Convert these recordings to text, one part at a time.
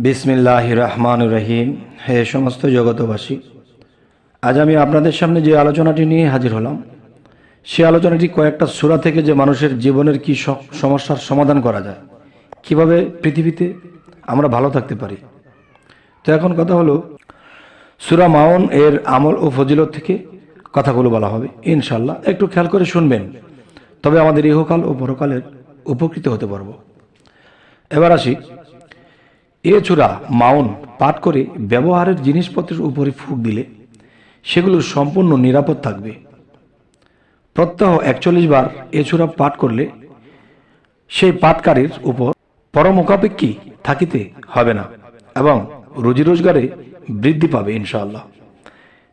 বিসমিল্লাহির রহমানির রহিম। হে সমস্ত জগতবাসী, আজ আমি আপনাদের সামনে যে আলোচনাটি নিয়ে হাজির হলাম, সে আলোচনাটি কয়েকটা সূরা থেকে যে মানুষের জীবনের কি সমস্যার সমাধান করা যায়, কিভাবে পৃথিবীতে আমরা ভালো থাকতে পারি। তো এখন কথা হলো, সূরা মাউন এর আমল ও ফজিলত থেকে কথাগুলো বলা হবে ইনশাল্লাহ। একটু খেয়াল করে শুনবেন, তবে আমাদের ইহকাল ও পরকালের উপকৃত হতে পারবো। এবার আসি, এ সূরা মাউন পাঠ করে ব্যবহারের জিনিসপত্রের উপরে ফুঁক দিলে সেগুলো সম্পূর্ণ নিরাপদ থাকবে। প্রত্যহ 41 বার এ সূরা পাঠ করলে সেই পাঠকারীর উপর পরমুখাপেক্ষী থাকিতে হবে না এবং রুজি রোজগারে বৃদ্ধি পাবে ইনশাআল্লাহ।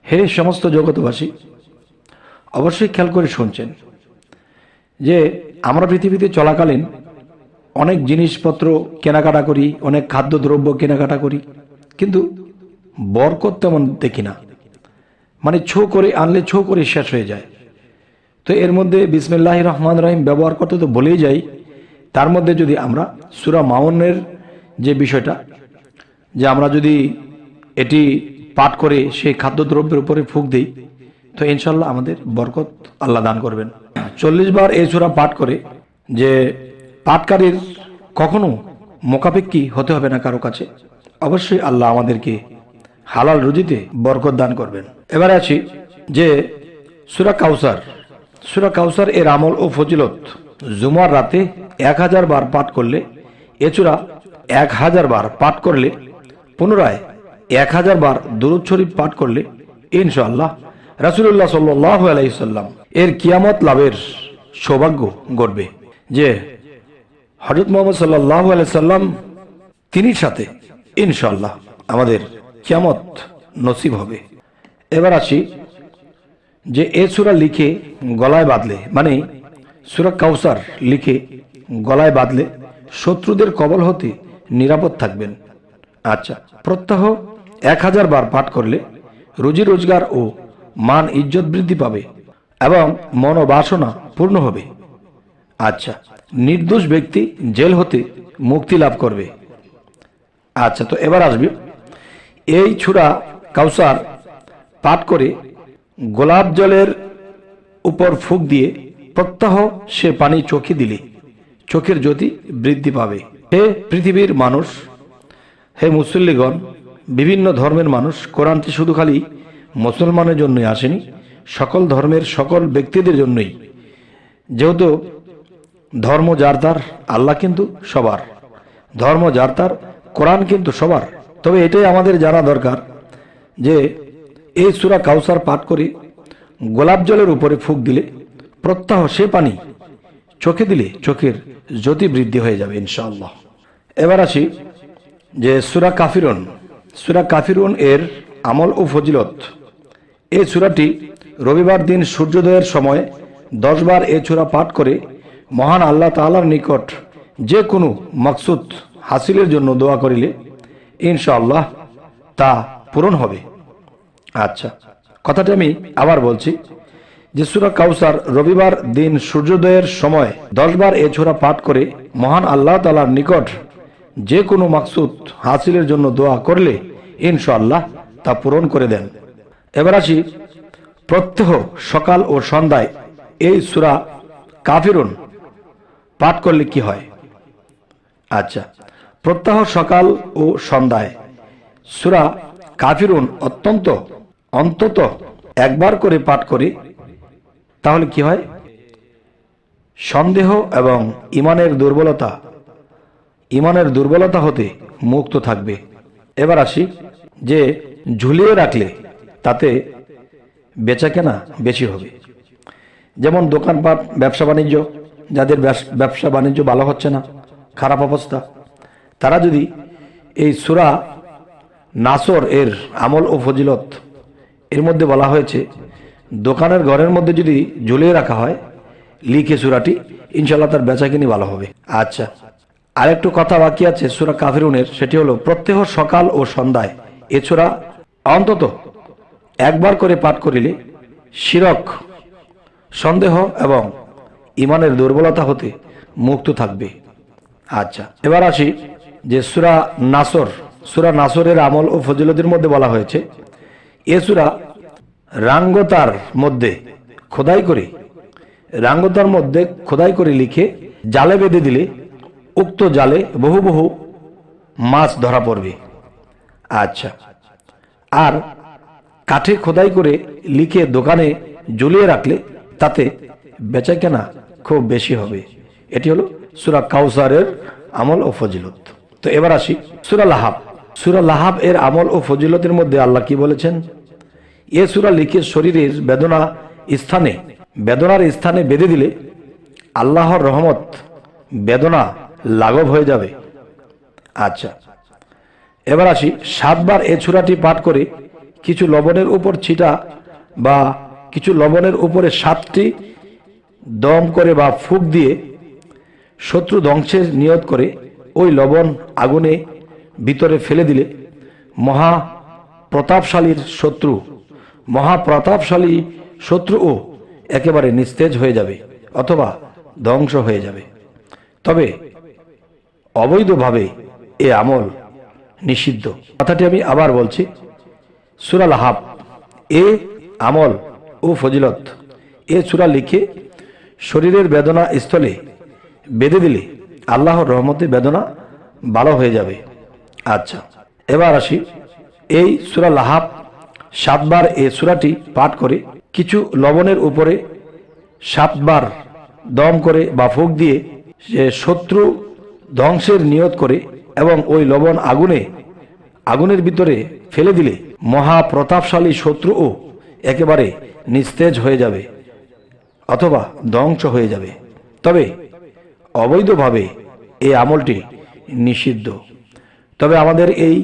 হে সমস্ত জগতবাসী, অবশ্যই খেয়াল করে শুনছেন যে আমরা পৃথিবীতে চলাকালীন অনেক জিনিসপত্র কেনাকাটা করি, অনেক খাদ্যদ্রব্য কেনাকাটা করি, কিন্তু বরকত তেমন দেখি না। মানে ছো করে আনলে ছো করে শেষ হয়ে যায়। তো এর মধ্যে বিসমিল্লাহির রহমানির রহিম ব্যবহার করতে তো বলেই যাই, তার মধ্যে যদি আমরা সূরা মাউনের যে বিষয়টা, যে আমরা যদি এটি পাঠ করে সেই খাদ্যদ্রব্যের উপরে ফুঁক দিই, তো ইনশাল্লাহ আমাদের বরকত আল্লাহ দান করবেন। 40 বার এই সূরা পাঠ করে যে পাঠকারীর কখনো মোকাপেক্ষী হতে হবে না কারো কাছে, অবশ্যই আল্লাহ আমাদেরকে হালাল রুজিতে বরকত দান করবেন। এবারে আছি যে সূরা কাউসার। সূরা কাউসার এর আমল ও ফজিলত, জুমার রাতে 1000 বার পাঠ করলে, এ সূরা 1000 বার পাঠ করলে, পুনরায় 1000 বার দুরূদ শরীফ পাঠ করলে ইনশাআল্লাহ রাসূলুল্লাহ সাল্লাল্লাহু আলাইহি সাল্লাম এর কিয়ামত লাভের সৌভাগ্য ঘটবে। যে হযরত মুহাম্মদ সাল্লাল্লাহু আলাইহি সাল্লাম তিনির সাথে ইনশাআল্লাহ আমাদের কিয়ামত নসিব হবে। এবার আসি যে এ সূরা লিখে গলায় বাঁধলে, মানে সূরা কাউসার লিখে গলায় বাঁধলে শত্রুদের কবল হতে নিরাপদ থাকবেন। আচ্ছা, প্রত্যহ 1000 বার পাঠ করলে রুজি রোজগার ও মান ইজ্জত বৃদ্ধি পাবে এবং মনোবাসনা পূর্ণ হবে। আচ্ছা, নির্দোষ ব্যক্তি জেল হতে মুক্তি লাভ করবে। আচ্ছা, তো এবার আসবে এই সূরা কাউসার পাঠ করে গোলাপ জলের উপর ফুঁক দিয়ে প্রত্যহ সে পানি চোখে দিলে চোখের জ্যোতি বৃদ্ধি পাবে। হে পৃথিবীর মানুষ, হে মুসল্লিগণ, বিভিন্ন ধর্মের মানুষ, কোরআনটি শুধু খালি মুসলমানের জন্যই আসেনি, সকল ধর্মের সকল ব্যক্তিদের জন্যই। যেহেতু ধর্ম যার তার, আল্লাহ কিন্তু সবার, ধর্ম যার তার, কোরআন কিন্তু সবার। তবে এটাই আমাদের জানা দরকার যে এই সূরা কাউসার পাঠ করে গোলাপ জলের উপরে ফুঁক দিলে প্রত্যহ সে পানি চোখে দিলে চোখের জ্যোতি বৃদ্ধি হয়ে যাবে ইনশাআল্লাহ। এবার আসি যে সূরা কাফিরুন। সূরা কাফিরুন এর আমল ও ফজিলত, এই সূরাটি রবিবার দিন সূর্যোদয়ের সময় 10 বার এই সূরা পাঠ করে মহান আল্লাহ তাআলার নিকট যে কোনো মাকসুদ হাসিলের জন্য দোয়া করিলে ইনশাআল্লাহ তা পূরণ হবে। আচ্ছা, কথাটা আমি আবার বলছি যে সূরা কাউসার রবিবার দিন সূর্যোদয়ের সময় 10 বার এই সূরা পাঠ করে মহান আল্লাহ তাআলার নিকট যে কোনো মাকসুদ হাসিলের জন্য দোয়া করলে ইনশাআল্লাহ তা পূরণ করে দেন। এবার আসি, প্রত্যহ সকাল ও সন্ধ্যায় এই সূরা কাফিরুন পাঠ করলে কি হয়। আচ্ছা, প্রত্যহ সকাল ও সন্ধ্যায় সূরা কাফিরুন অন্তত একবার করে পাঠ করে তাহলে কি হয়, সন্দেহ এবং ইমানের দুর্বলতা হতে মুক্ত থাকবে। এবার আসি যে ঝুলিয়ে রাখলে তাতে বেচাকেনা বেশি হবে। যেমন দোকানপাট, ব্যবসা বাণিজ্য, যাদের ব্যবসা বাণিজ্য ভালো হচ্ছে না, খারাপ অবস্থা, তারা যদি এই সূরা নাসর এর আমল ও ফজিলত, এর মধ্যে বলা হয়েছে দোকানের ঘরের মধ্যে যদি ঝুলিয়ে রাখা হয় লিখে সূরাটি, ইনশাআল্লাহ তার বেচাকেনি ভালো হবে। আচ্ছা, আরেকটু কথা বাকি আছে সূরা কাফিরুনের, সেটি হলো প্রত্যহ সকাল ও সন্ধ্যায় এ সূরা অন্তত একবার করে পাঠ করিলে শিরক, সন্দেহ এবং ইমানের দুর্বলতা হতে মুক্ত থাকবে। আচ্ছা, এবার আসি যে সূরা নাসর, সূরা নাসরের আমল ও ফজিলতের মধ্যে বলা হয়েছে, এ সূরা রাঙ্গতার মধ্যে খোদাই করে লিখে জালে বেঁধে দিলে উক্ত জালে বহু বহু মাছ ধরা পড়বে। আচ্ছা, আর কাঠে খোদাই করে লিখে দোকানে ঝুলিয়ে রাখলে তাতে বেচাকেনা খুব বেশি হবে। এটি হলো সূরা কাউসারের আমল ও ফজিলত। তো এবার আসি সূরা লাহাব। সূরা লাহাব এর আমল ও ফজিলতের মধ্যে আল্লাহ কি বলেছেন, এ সূরা লিখে শরীরের বেদনার স্থানে বেঁধে দিলে আল্লাহর রহমত বেদনা লাঘব হয়ে যাবে। আচ্ছা, এবার আসি 7 বার এই সূরাটি পাঠ করে কিছু লবণের উপর ছিটা বা কিছু লবণের উপরে 7টি দম করে বা ফুঁক দিয়ে শত্রু ধ্বংসের নিয়ত করে ওই লবণ আগুনে ভিতরে ফেলে দিলে মহাপ্রতাপশালী শত্রুও একেবারে নিস্তেজ হয়ে যাবে অথবা ধ্বংস হয়ে যাবে। তবে অবৈধভাবে এ আমল নিষিদ্ধ। কথাটি আমি আবার বলছি, সূরা লাহাব এ আমল ও ফজিলত, এ সূরা লিখে শরীরের বেদনা স্থলে বেঁধে দিলে আল্লাহর রহমতে বেদনা ভালো হয়ে যাবে। আচ্ছা, এবার আসি এই সূরা লাহাব 7 বার এই সূরাটি পাঠ করে কিছু লবণের উপরে 7 বার দম করে বা ফুঁক দিয়ে সে শত্রু ধ্বংসের নিয়ত করে এবং ওই লবণ আগুনের ভিতরে ফেলে দিলে মহাপ্রতাপশালী শত্রুও একেবারে নিস্তেজ হয়ে যাবে অথবা ধ্বংস হয়ে যাবে। তবে অবৈধভাবে এই আমলটি নিষিদ্ধ। তবে আমাদের এই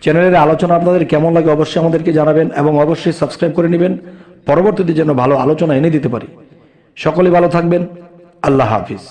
চ্যানেলের আলোচনা আপনাদের কেমন লাগে অবশ্যই আমাদেরকে জানাবেন এবং অবশ্যই সাবস্ক্রাইব করে নেবেন, পরবর্তীতে যেন ভালো আলোচনা এনে দিতে পারি। সকলে ভালো থাকবেন। আল্লাহ হাফিজ।